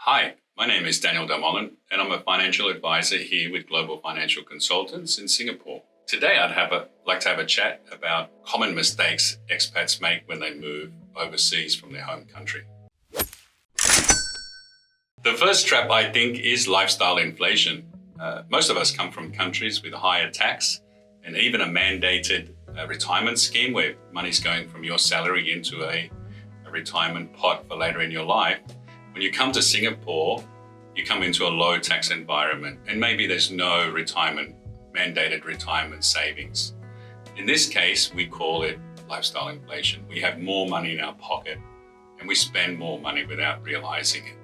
Hi, my name is Daniel Dal Molin, and I'm a financial advisor here with Global Financial Consultants in Singapore. Today, I'd like to have a chat about common mistakes expats make when they move overseas from their home country. The first trap, I think, is lifestyle inflation. Most of us come from countries with higher tax and even a mandated retirement scheme where money's going from your salary into a retirement pot for later in your life. When you come to Singapore, you come into a low tax environment and maybe there's no mandated retirement savings. In this case, we call it lifestyle inflation. We have more money in our pocket and we spend more money without realizing it.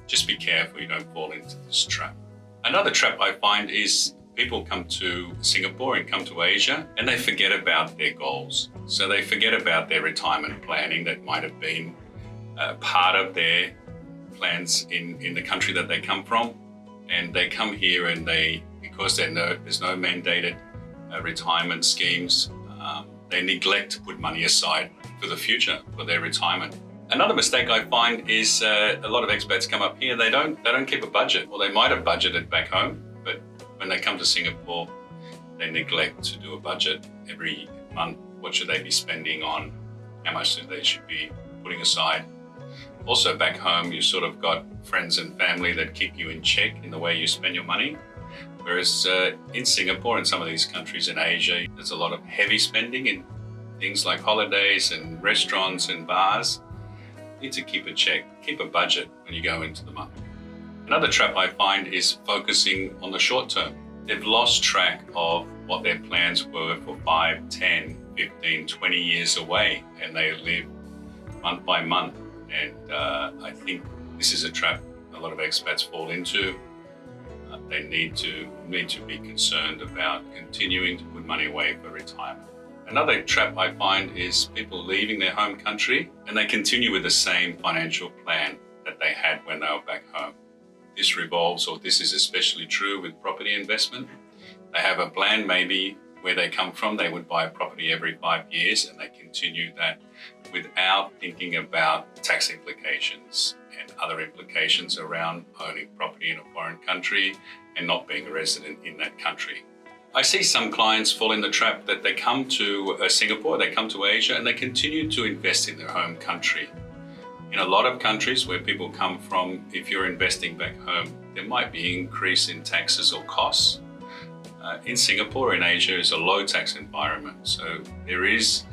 Just be careful you don't fall into this trap. Another trap I find is people come to Singapore and come to Asia and they forget about their goals. So they forget about their retirement planning that might have been part of their plans in the country that they come from, and they come here and because there's no mandated retirement schemes, they neglect to put money aside for the future, for their retirement. Another mistake I find is a lot of expats come up here, they don't keep a budget, or they might have budgeted back home, but when they come to Singapore, they neglect to do a budget every month. What should they be spending on? How much they should be putting aside? Also back home, you sort of got friends and family that keep you in check in the way you spend your money. Whereas in Singapore and some of these countries in Asia, there's a lot of heavy spending in things like holidays and restaurants and bars. You need to keep a check, keep a budget when you go into the market. Another trap I find is focusing on the short term. They've lost track of what their plans were for 5, 10, 15, 20 years away, and they live month by month. And I think this is a trap a lot of expats fall into. They need to be concerned about continuing to put money away for retirement. Another trap I find is people leaving their home country and they continue with the same financial plan that they had when they were back home. This is especially true with property investment. They have a plan maybe where they come from, they would buy a property every 5 years and they continue that without thinking about tax implications and other implications around owning property in a foreign country and not being a resident in that country. I see some clients fall in the trap that they come to Singapore, they come to Asia and they continue to invest in their home country. In a lot of countries where people come from, if you're investing back home, there might be an increase in taxes or costs. In Singapore, in Asia, is a low tax environment. So there is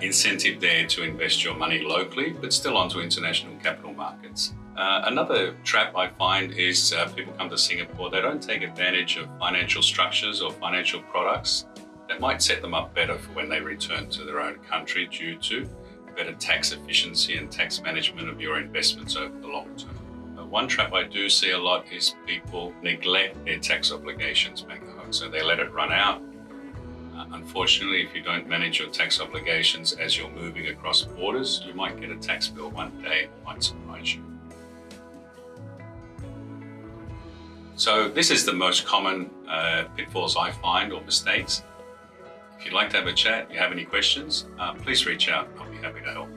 incentive there to invest your money locally, but still onto international capital markets. Another trap I find is people come to Singapore, they don't take advantage of financial structures or financial products that might set them up better for when they return to their own country due to better tax efficiency and tax management of your investments over the long term. One trap I do see a lot is people neglect their tax obligations back home, so they let it run out. Unfortunately, if you don't manage your tax obligations as you're moving across borders, you might get a tax bill one day that might surprise you. So this is the most common pitfalls I find, or mistakes. If you'd like to have a chat, you have any questions, please reach out. I'll be happy to help.